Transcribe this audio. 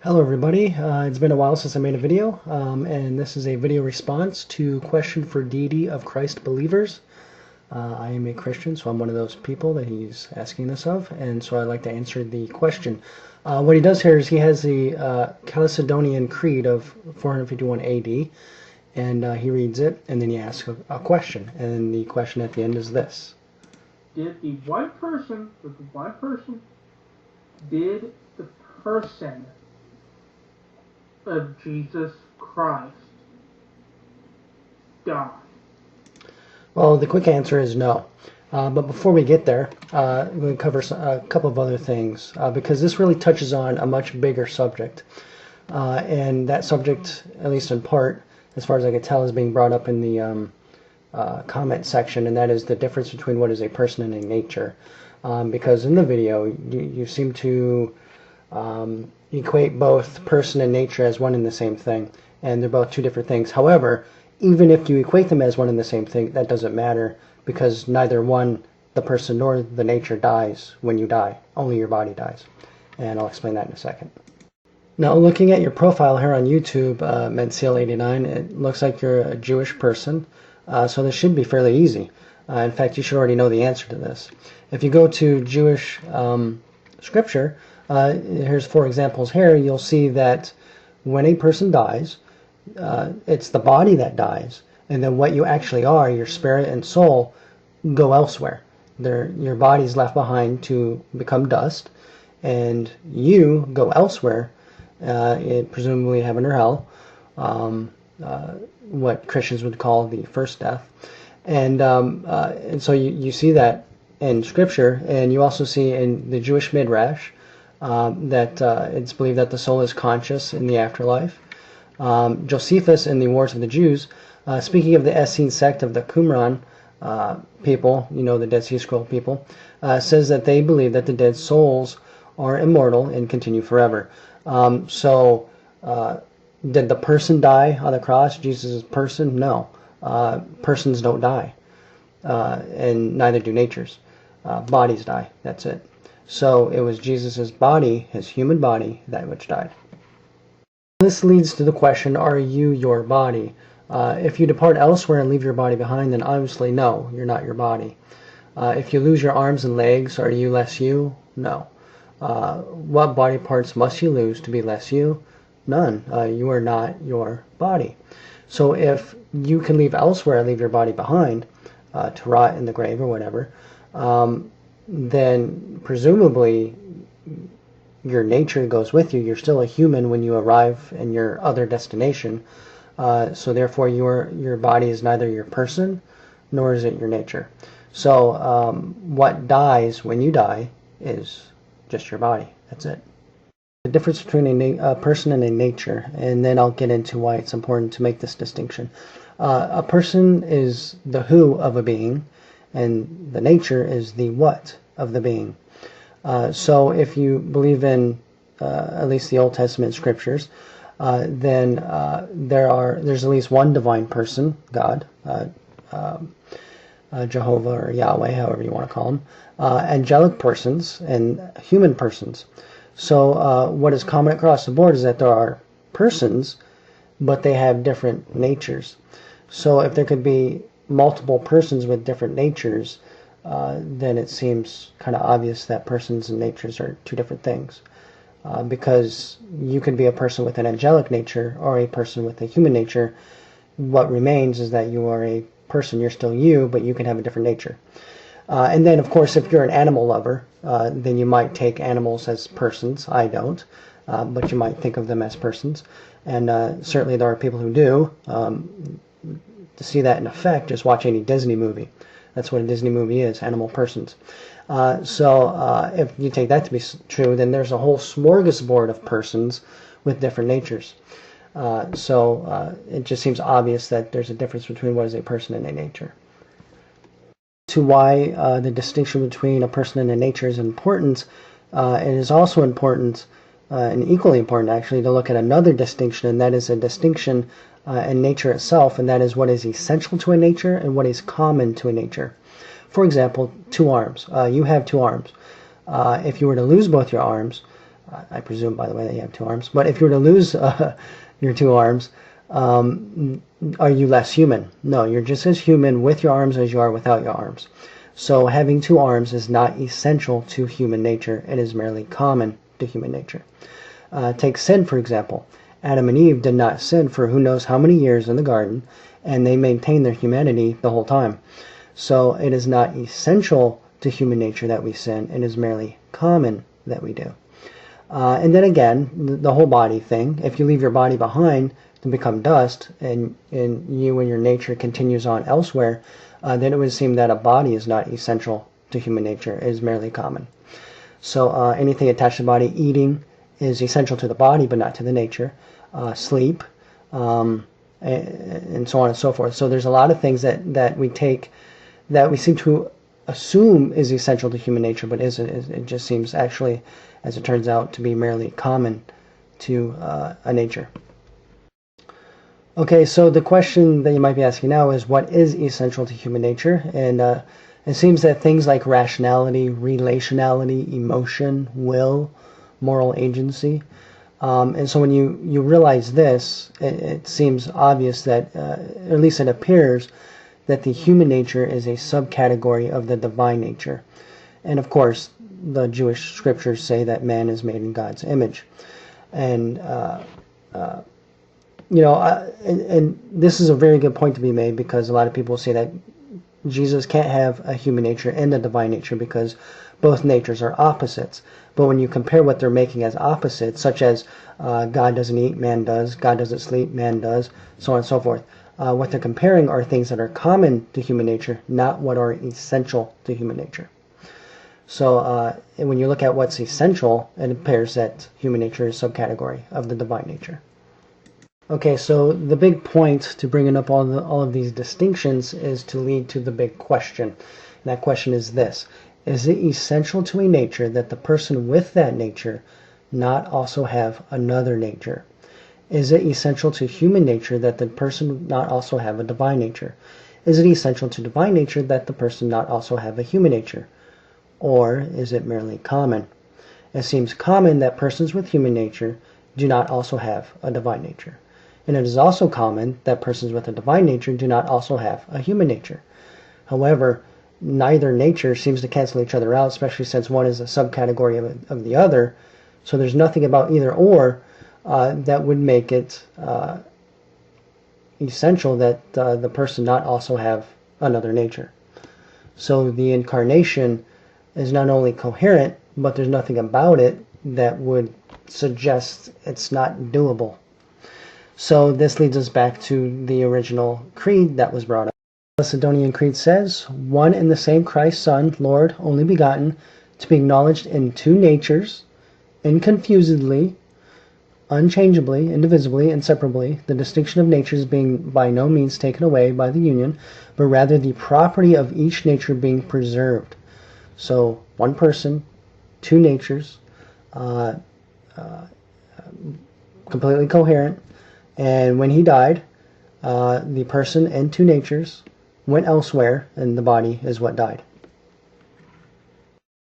Hello everybody, it's been a while since I made a video, and this is a video response to question for deity of Christ believers. I am a Christian, so I'm one of those people that he's asking this of, and so I'd like to answer the question. What he does here is he has the Chalcedonian Creed of 451 AD, and he reads it, and then he asks a question, and the question at the end is this. Did the person of Jesus Christ die? Well, the quick answer is no. But before we get there, we're going to cover a couple of other things because this really touches on a much bigger subject. And that subject, at least in part, as far as I can tell, is being brought up in the comment section, and that is the difference between what is a person and a nature. Because in the video, you seem to equate both person and nature as one and the same thing, and they're both two different things. However, even if you equate them as one and the same thing, that doesn't matter because neither one, the person nor the nature, dies when you die. Only your body dies, and I'll explain that in a second. Now, looking at your profile here on YouTube, Mensil89, it looks like you're a Jewish person, so this should be fairly easy. In fact, you should already know the answer to this. If you go to Jewish scripture, here's 4 examples here. You'll see that when a person dies, it's the body that dies, and then what you actually are, your spirit and soul, go elsewhere. Your body's left behind to become dust, and you go elsewhere, presumably heaven or hell, what Christians would call the first death. And so you see that in Scripture, and you also see in the Jewish Midrash that it's believed that the soul is conscious in the afterlife. Josephus in the Wars of the Jews, speaking of the Essene sect of the Qumran people, the Dead Sea Scroll people, says that they believe that the dead souls are immortal and continue forever. So did the person die on the cross? Jesus' person? No. Persons don't die, and neither do natures. Bodies die. That's it. So it was Jesus' body, his human body, that which died. This leads to the question, are you your body? If you depart elsewhere and leave your body behind, then obviously no, you're not your body. If you lose your arms and legs, are you less you? No. What body parts must you lose to be less you? None. You are not your body. So if you can leave elsewhere and leave your body behind to rot in the grave or whatever, then presumably your nature goes with you. You're still a human when you arrive in your other destination. So therefore your body is neither your person nor is it your nature. So what dies when you die is just your body. That's it. The difference between a person and a nature, and then I'll get into why it's important to make this distinction. A person is the who of a being, and the nature is the what of the being. So if you believe in at least the Old Testament scriptures, then there's at least one divine person, God, Jehovah or Yahweh, however you want to call them, angelic persons and human persons. So what is common across the board is that there are persons, but they have different natures. So if there could be multiple persons with different natures, then it seems kind of obvious that persons and natures are two different things. Because you could be a person with an angelic nature or a person with a human nature. What remains is that you are a person. You're still you, but you can have a different nature. And then, of course, if you're an animal lover, then you might take animals as persons. I don't, but you might think of them as persons. And certainly there are people who do. To see that in effect, just watch any Disney movie. That's what a Disney movie is, animal persons. So if you take that to be true, then there's a whole smorgasbord of persons with different natures. So it just seems obvious that there's a difference between what is a person and a nature. To why the distinction between a person and a nature is important, it is also important, and equally important actually, to look at another distinction, and that is a distinction in nature itself, and that is what is essential to a nature and what is common to a nature. For example, 2 arms. You have 2 arms. If you were to lose both your arms, I presume, by the way, that you have two arms. But if you were to lose your two arms, are you less human? No, you're just as human with your arms as you are without your arms. So having two arms is not essential to human nature. It is merely common to human nature. Take sin, for example. Adam and Eve did not sin for who knows how many years in the garden, and they maintained their humanity the whole time. So it is not essential to human nature that we sin. It is merely common that we do. And then again, the whole body thing. If you leave your body behind to become dust, and you and your nature continues on elsewhere, then it would seem that a body is not essential to human nature. It is merely common. So anything attached to the body, eating, is essential to the body, but not to the nature. Sleep, and so on and so forth. So there's a lot of things that we take, that we seem to assume is essential to human nature, but isn't. It just seems actually, as it turns out, to be merely common to a nature. Okay, so the question that you might be asking now is, what is essential to human nature? And it seems that things like rationality, relationality, emotion, will, moral agency. And so when you realize this, it seems obvious that, at least it appears, that the human nature is a subcategory of the divine nature. And of course, the Jewish scriptures say that man is made in God's image. And, and this is a very good point to be made, because a lot of people say that Jesus can't have a human nature and a divine nature because both natures are opposites. But when you compare what they're making as opposites, such as God doesn't eat, man does, God doesn't sleep, man does, so on and so forth, what they're comparing are things that are common to human nature, not what are essential to human nature. So when you look at what's essential, it appears that human nature is a subcategory of the divine nature. Okay, so the big point to bringing up all of these distinctions is to lead to the big question. And that question is this: is it essential to a nature that the person with that nature not also have another nature? Is it essential to human nature that the person not also have a divine nature? Is it essential to divine nature that the person not also have a human nature? Or is it merely common? It seems common that persons with human nature do not also have a divine nature. And it is also common that persons with a divine nature do not also have a human nature. However, neither nature seems to cancel each other out, especially since one is a subcategory of the other. So there's nothing about either or that would make it essential that the person not also have another nature. So the incarnation is not only coherent, but there's nothing about it that would suggest it's not doable. So this leads us back to the original creed that was brought up. The Macedonian Creed says, one and the same Christ, Son, Lord, only begotten, to be acknowledged in two natures, inconfusedly, unchangeably, indivisibly, inseparably, the distinction of natures being by no means taken away by the union, but rather the property of each nature being preserved. So one person, two natures, completely coherent. And when he died, the person and two natures went elsewhere, and the body is what died.